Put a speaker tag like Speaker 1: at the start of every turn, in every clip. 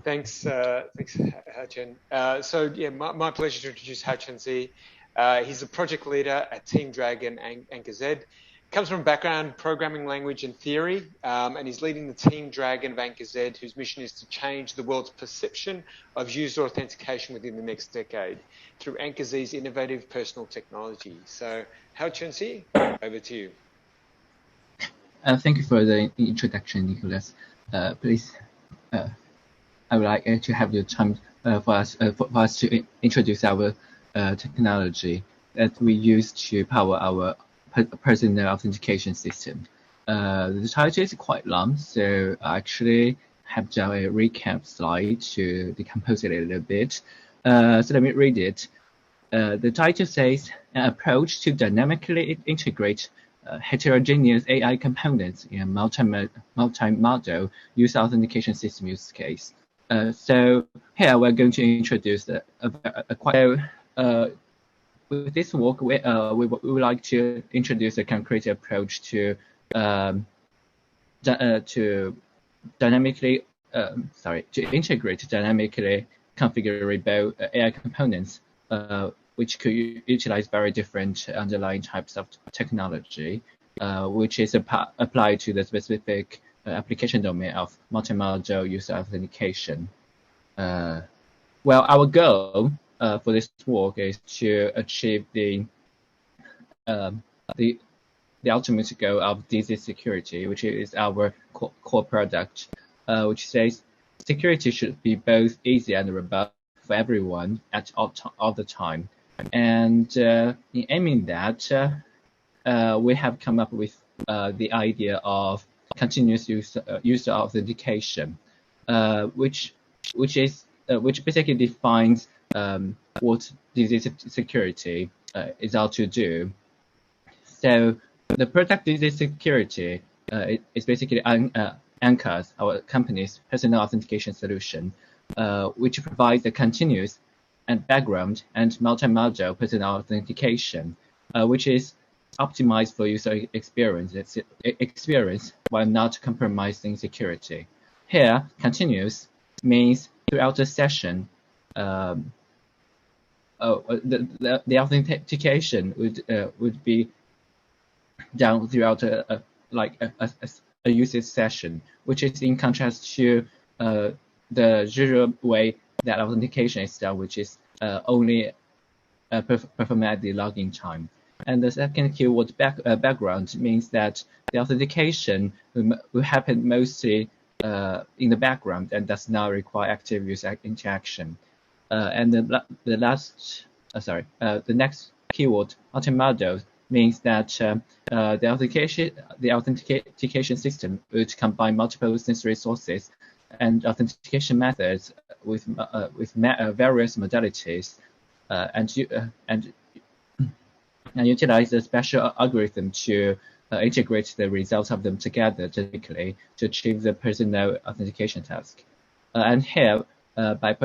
Speaker 1: Thanks, Haochen. So yeah, my pleasure to introduce Haochen Xie. He's a project leader at Team Dragon and AnchorZ. Comes from a background programming language and theory, and he's leading the Team Dragon of AnchorZ, whose mission is to change the world's perception of user authentication within the next decade through AnchorZ's innovative personal technology. So, Haochen Xie, over to you.
Speaker 2: Thank you for the introduction, Nicholas. Please, I would like to have your time for us to introduce our technology that we use to power our personal authentication system. The title is quite long, so I actually have done a recap slide to decompose it a little bit. So let me read it. The title says, an approach to dynamically integrate heterogeneous AI components in a multimodal user authentication system use case. So here we're going to introduce with this work, we would like to introduce a concrete approach to integrate dynamically configurable AI components, which could utilize very different underlying types of technology, which is applied to the specific application domain of multimodal user authentication. Well, our goal for this work is to achieve the ultimate goal of disease security, which is our core product, which says security should be both easy and robust for everyone at all the time. And in aiming that, we have come up with the idea of continuous user authentication, which basically defines what disease security is all to do. So the product disease security is basically anchors our company's personal authentication solution, which provides a continuous and background and multimodal personal authentication, which is optimized for user experience while not compromising security. Here, continuous means throughout the session, the authentication would be done throughout a usage session, which is in contrast to the usual way that authentication is done, which is only performed at the login time. And the second keyword, background, means that the authentication will happen mostly in the background and does not require active user interaction. And the next keyword, multimodal, means that the authentication system would combine multiple sensory sources and authentication methods with various modalities, and utilize a special algorithm to integrate the results of them together dynamically to achieve the personal authentication task. And here, by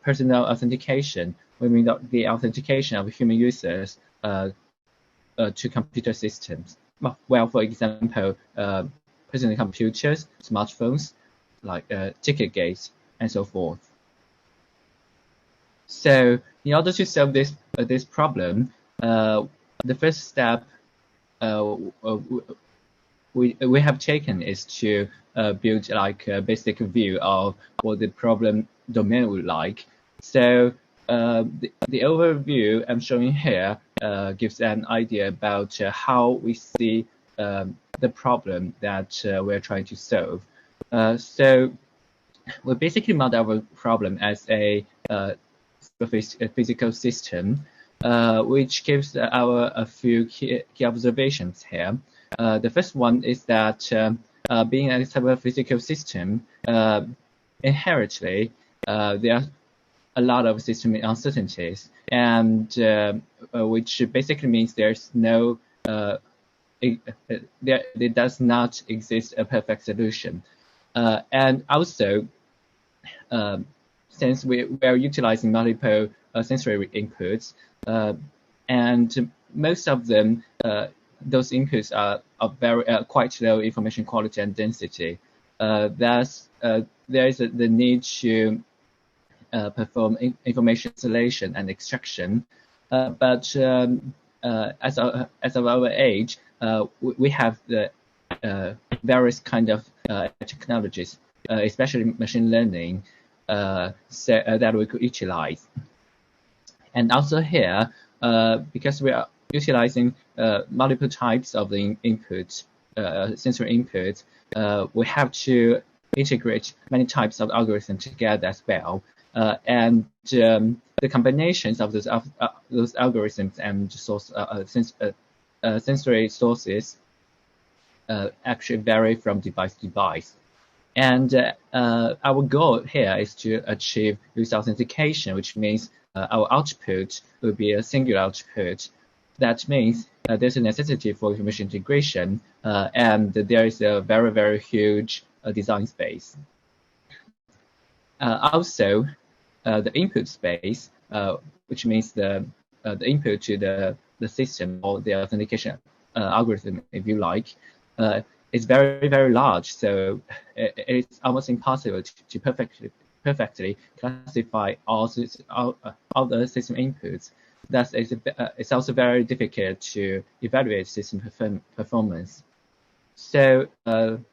Speaker 2: personal authentication, we mean the authentication of human users to computer systems. Well, for example, personal computers, smartphones, like ticket gates, and so forth. So, in order to solve this problem, the first step we have taken is to build like a basic view of what the problem domain would like. So the overview I'm showing here gives an idea about how we see the problem that we're trying to solve. So we basically model our problem as a physical system, which gives a few key observations here. The first one is that being a type of physical system, inherently, there are a lot of system uncertainties, and which basically means there's no, there does not exist a perfect solution. And also, since we are utilizing multiple sensory inputs, and most of them, those inputs are very quite low information quality and density. Thus, there is the need to perform information isolation and extraction, but as of our age, we have the various kind of technologies, especially machine learning, that we could utilize. And also here, because we are utilizing multiple types of the input, sensory input, we have to integrate many types of algorithms together as well. And the combinations of those algorithms and sensory sources actually vary from device to device. And our goal here is to achieve user authentication, which means our output will be a singular output. That means there's a necessity for information integration, and there is a very, very huge design space. Also, the input space, which means the input to the system or the authentication algorithm, if you like, is very, very large. So it's almost impossible to perfectly classify all the system inputs. Thus, it's also very difficult to evaluate system performance. So I'm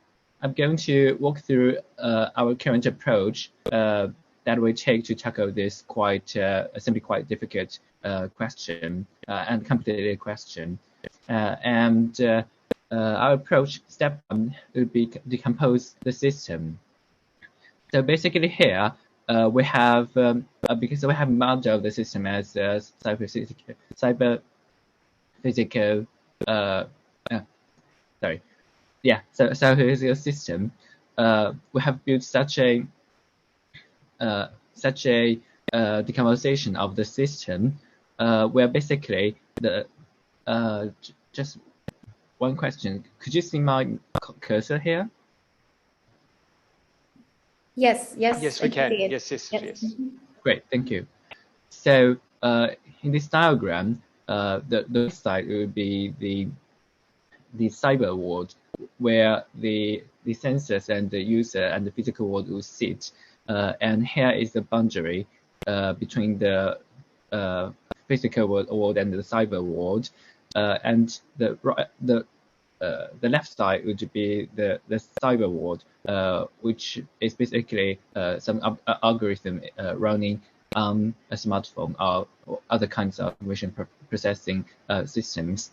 Speaker 2: going to walk through our current approach that we take to tackle this simply quite difficult question and complicated question. Our approach, step one, would be decompose the system. So basically here, we have, because we have modeled the system as a cyber physical system, we have built such a decomposition of the system, where basically just one question. Could you see my cursor here?
Speaker 3: Yes.
Speaker 1: Yes, we can. Yes.
Speaker 2: Great, thank you. So in this diagram, the side will be the cyber world, where the sensors and the user and the physical world will sit. And here is the boundary between the physical world and the cyber world. And the left side would be the cyber world, which is basically some algorithm running on a smartphone or other kinds of information processing systems.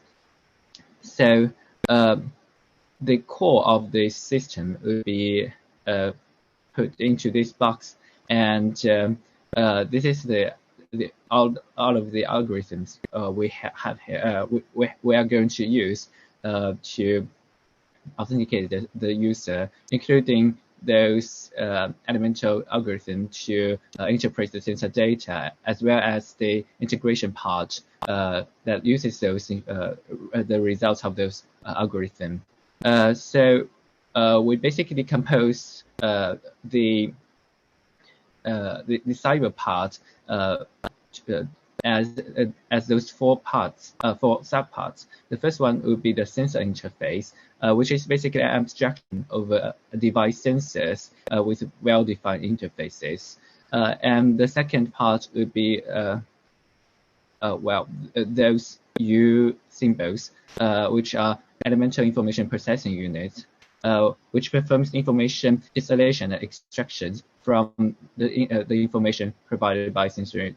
Speaker 2: So the core of this system will be put into this box, and this is all of the algorithms we have here. We are going to use to authenticate the user, including those elemental algorithms to interpret the sensor data, as well as the integration part that uses those the results of those algorithms. So we basically compose the cyber part as those four subparts. The first one would be the sensor interface, which is basically an abstraction of device sensors with well-defined interfaces. And the second part would be those U symbols, which are elemental information processing units, which performs information isolation and extraction from the information provided by sensory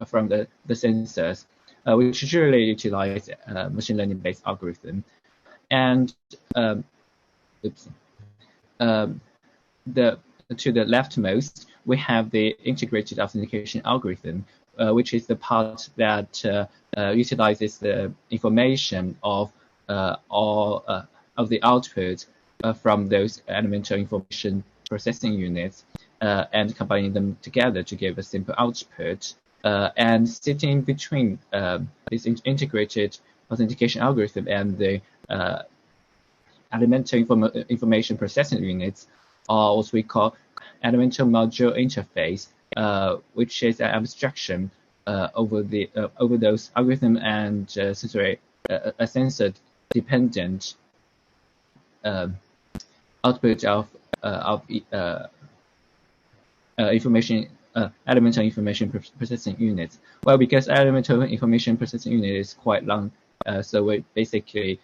Speaker 2: from the sensors, which usually utilize machine learning-based algorithm. And to the leftmost, we have the integrated authentication algorithm, which is the part that utilizes the information of all of the output from those elemental information processing units and combining them together to give a simple output. And sitting between this integrated authentication algorithm and the elemental information processing units are what we call elemental module interface, which is an abstraction over those algorithm and sensor dependent output of information elemental information processing units. Well, because elemental information processing unit is quite long, so we basically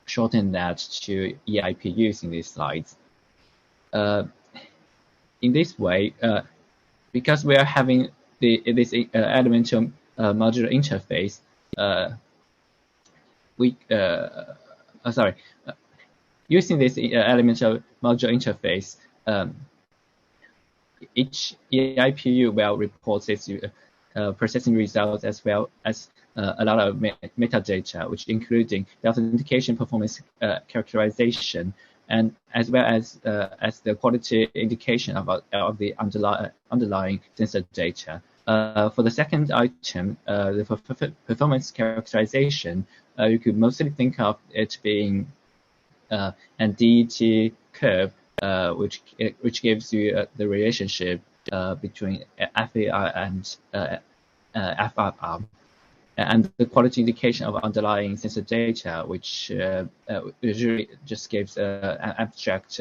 Speaker 2: shorten that to EIPUs in these slides. In this way, because we are having this elemental modular interface, using this elemental modular interface, each EIPU will report its processing results as well as a lot of metadata, which including the authentication performance characterization, and as well as the quality indication of the underlying sensor data. For the second item, the performance characterization, you could mostly think of it being an DET curve, which gives you the relationship between FAI and FRR, and the quality indication of underlying sensor data, which usually just gives an abstract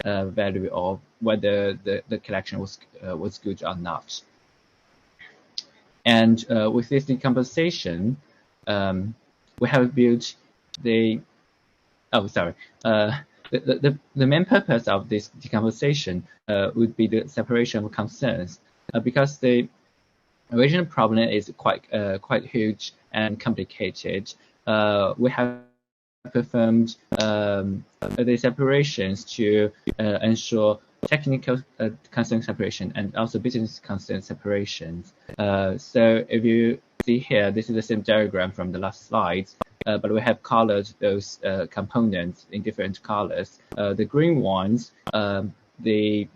Speaker 2: value of whether the collection was good or not. And with this decomposition, we have built the the main purpose of this decomposition would be the separation of concerns, because the original problem is quite huge and complicated. We have performed the separations to ensure technical concern separation and also business concern separations. So if you see here, this is the same diagram from the last slide, but we have colored those components in different colors. The green ones, the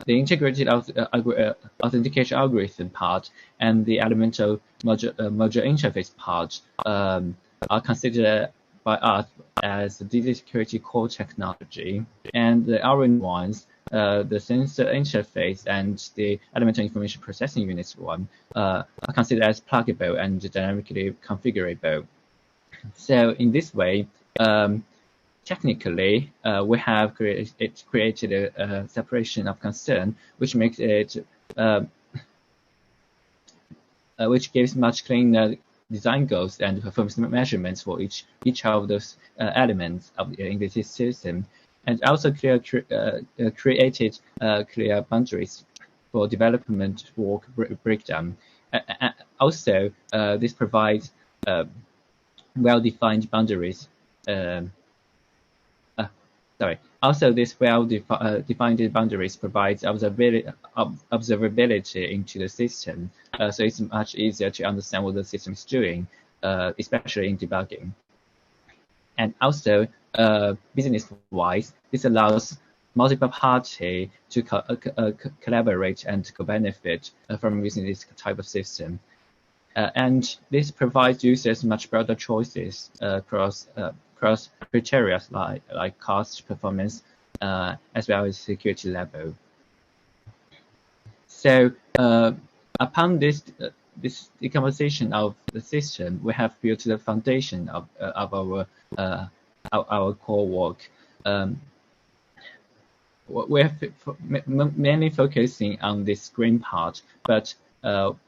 Speaker 2: integrated authentication algorithm part and the elemental modular interface part are considered by us as the digital security core technology, and the orange ones, the sensor interface and the elemental information processing units one, are considered as pluggable and dynamically configurable. So in this way, technically, we have created a separation of concern, which makes it, which gives much cleaner design goals and performance measurements for each of those elements in the system, and also created clear boundaries for development work breakdown. Also, this provides well-defined boundaries. Also, this well-defined boundaries provides observability into the system, so it's much easier to understand what the system is doing, especially in debugging. And also, business-wise, this allows multiple parties to collaborate and co-benefit from using this type of system. And this provides users much broader choices across criteria like cost, performance, as well as security level. So upon this decomposition of the system, we have built the foundation of our core work. We're mainly focusing on this green part, but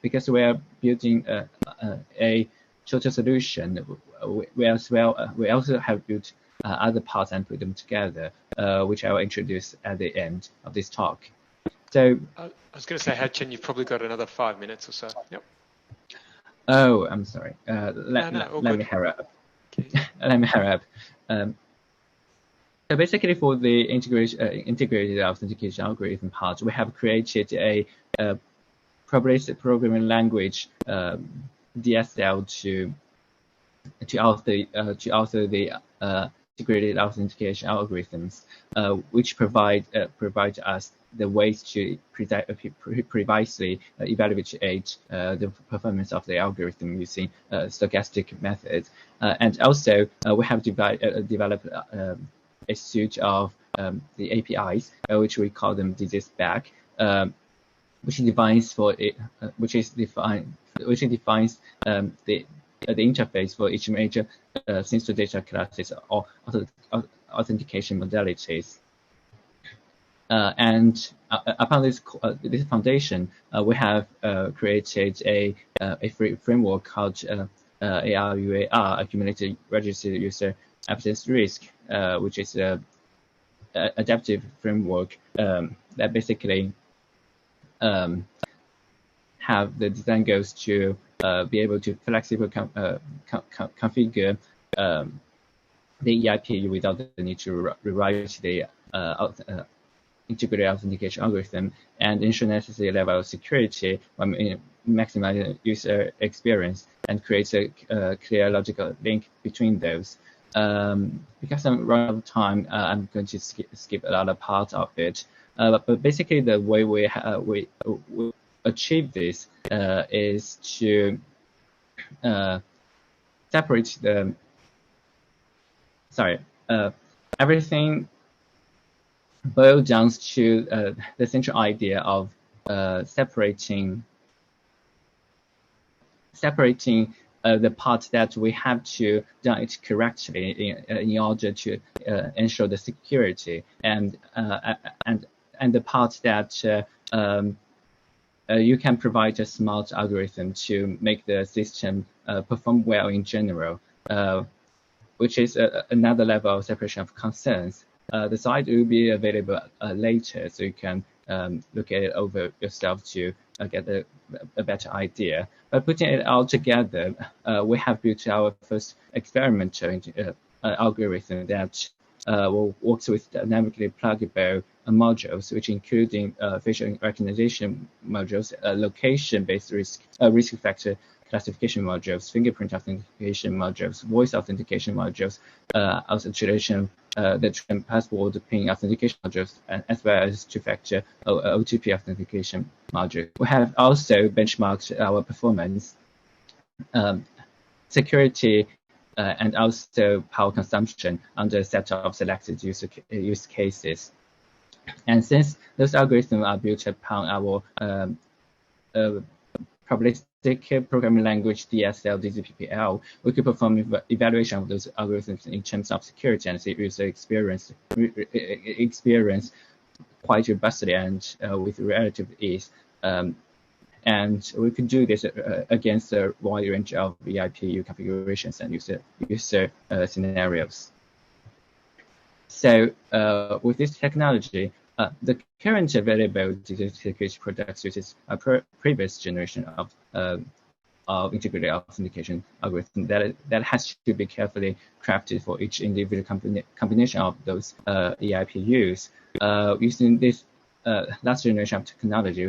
Speaker 2: because we are building a total solution, we also have built other parts and put them together, which I will introduce at the end of this talk. So
Speaker 1: I was going to say, Haochen, you've probably got another 5 minutes or so. Yep.
Speaker 2: Oh, I'm sorry. Let me hurry up. Okay. Let me hurry up. So basically, for the integrated authentication algorithm part, we have created a probabilistic programming language DSL to author the integrated authentication algorithms, which provide us the ways to precisely evaluate the performance of the algorithm using stochastic methods. And also, we have developed a suite of the APIs, which we call them DZSpec, which defines the interface for each major sensor data classes or authentication modalities. And upon this foundation, we have created a free framework called ARUAR, Accumulated Registered User Absence Risk, which is a adaptive framework that basically have the design goals to be able to flexibly configure the EIP without the need to rewrite the integrated authentication algorithm and ensure necessary level of security while maximizing user experience and creates a clear logical link between those. Because I'm running out of time, I'm going to skip a lot of part of it. But basically, the way we achieve this is to separate the everything boils down to the central idea of separating the part that we have to do it correctly in order to ensure the security, and the part that you can provide a smart algorithm to make the system perform well in general, which is another level of separation of concerns. The site will be available later, so you can look at it over yourself to get a better idea. By putting it all together, we have built our first experimental algorithm that works with dynamically pluggable modules, which including facial recognition modules, location-based risk factor classification modules, fingerprint authentication modules, voice authentication modules, authentication, the password PIN authentication modules, as well as two-factor OTP authentication module. We have also benchmarked our performance, security, and also power consumption under a set of selected use cases. And since those algorithms are built upon our probabilistic programming language DSL DZPPL, we could perform evaluation of those algorithms in terms of security and user experience quite robustly and with relative ease. And we could do this against a wide range of EIPU configurations and user scenarios. So with this technology, the current available digital security products uses a previous generation of integrated authentication algorithm that has to be carefully crafted for each individual combination of those EIPUs. Using this last generation of technology,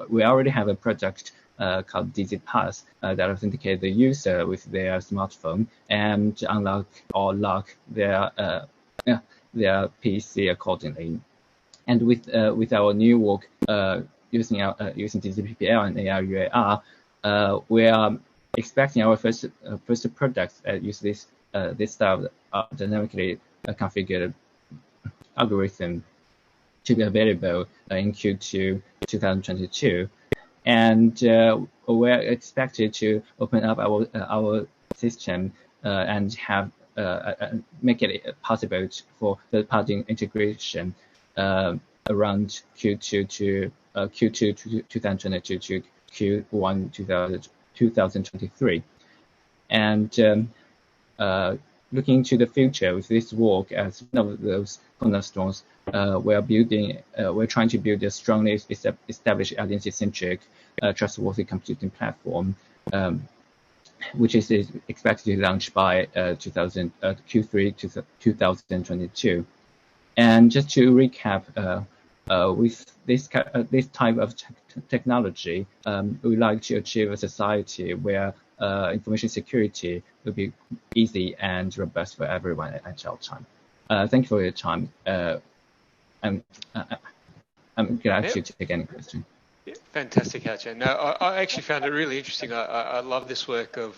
Speaker 2: we already have a product called DZPass that authenticates the user with their smartphone and unlock or lock their PC accordingly. And with our new work using DZPPL and ARUAR, we are expecting our first products that use this style of dynamically configured algorithm to be available in Q2 2022, and we're expected to open up our system and have make it possible for third-party integration around Q2 2022 to Q1 2023, and looking to the future with this work as one of those cornerstones, we're trying to build a strongly established identity-centric, trustworthy computing platform, which is expected to launch by Q3 2022. And just to recap, with this type of technology, we would like to achieve a society where information security will be easy and robust for everyone at all time. Thank you for your time. I'm glad to take any question.
Speaker 1: Yeah, fantastic, Haochen. No, I actually found it really interesting. I love this work of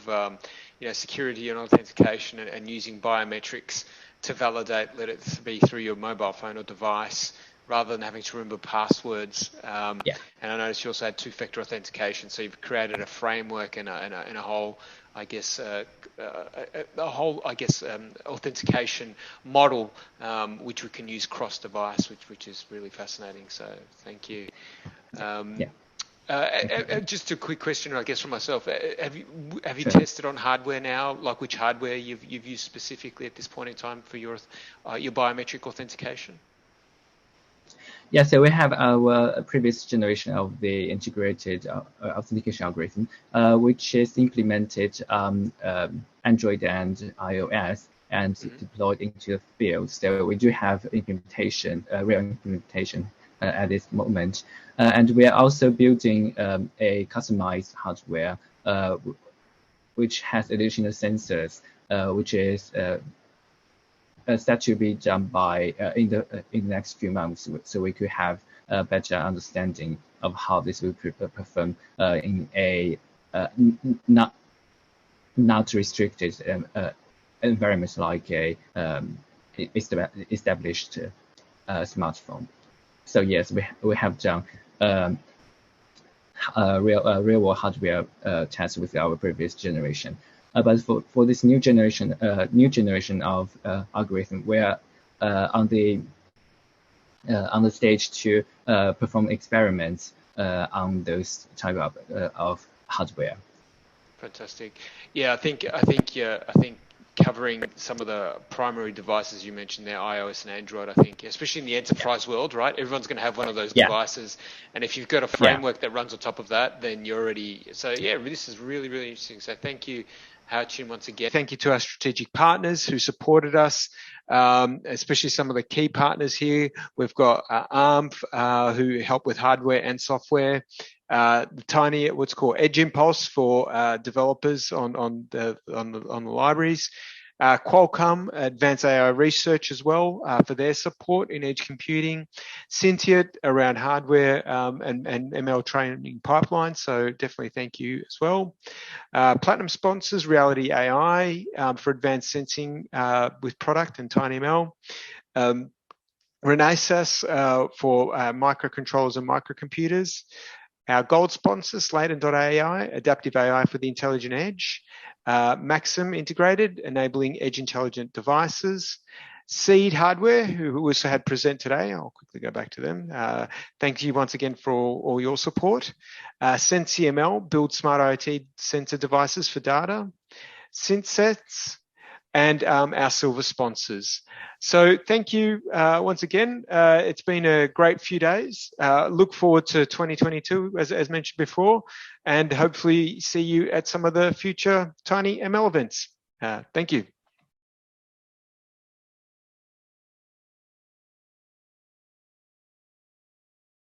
Speaker 1: security and authentication and using biometrics to validate, let it be through your mobile phone or device, rather than having to remember passwords. And I noticed you also had two-factor authentication, so you've created a framework and a whole I guess, the whole, I guess, authentication model, which we can use cross-device, which is really fascinating. So thank you. Just a quick question, I guess, from myself. Have you
Speaker 2: Sure.
Speaker 1: tested on hardware now? Like which hardware you've used specifically at this point in time for your biometric authentication?
Speaker 2: Yeah, so we have our previous generation of the integrated authentication algorithm, which is implemented Android and iOS and deployed into the field. So we do have implementation, real implementation at this moment. And we are also building a customized hardware which has additional sensors, which is set to be done by in the next few months, so we could have a better understanding of how this will perform in a not restricted environment like a established smartphone. So yes, we have done real world hardware tests with our previous generation. But for this new generation of algorithm, we are on the stage to perform experiments on those type of hardware.
Speaker 1: Fantastic. Yeah, I think covering some of the primary devices you mentioned there, iOS and Android, I think, especially in the enterprise world, right? Everyone's going to have one of those devices. And if you've got a framework that runs on top of that, then you're already... So yeah, this is really, really interesting. So thank you, Haochen, once again. Thank you to our strategic partners who supported us, especially some of the key partners here. We've got ARMF, who help with hardware and software. The what's called Edge Impulse for developers on the libraries. Qualcomm Advanced AI Research as well for their support in edge computing. Syntient around hardware and ML training pipelines. So definitely thank you as well. Platinum sponsors, Reality AI for advanced sensing with product and tinyML. Renesas for microcontrollers and microcomputers. Our gold sponsor, Sladen.ai, Adaptive AI for the Intelligent Edge. Maxim Integrated, enabling edge intelligent devices. Seed Hardware, who also had present today. I'll quickly go back to them. Thank you once again for all your support. SenseML, build smart IoT sensor devices for data. SynthSets, and our silver sponsors. So thank you once again. It's been a great few days. Look forward to 2022, as mentioned before, and hopefully see you at some of the future tinyML events. Thank you.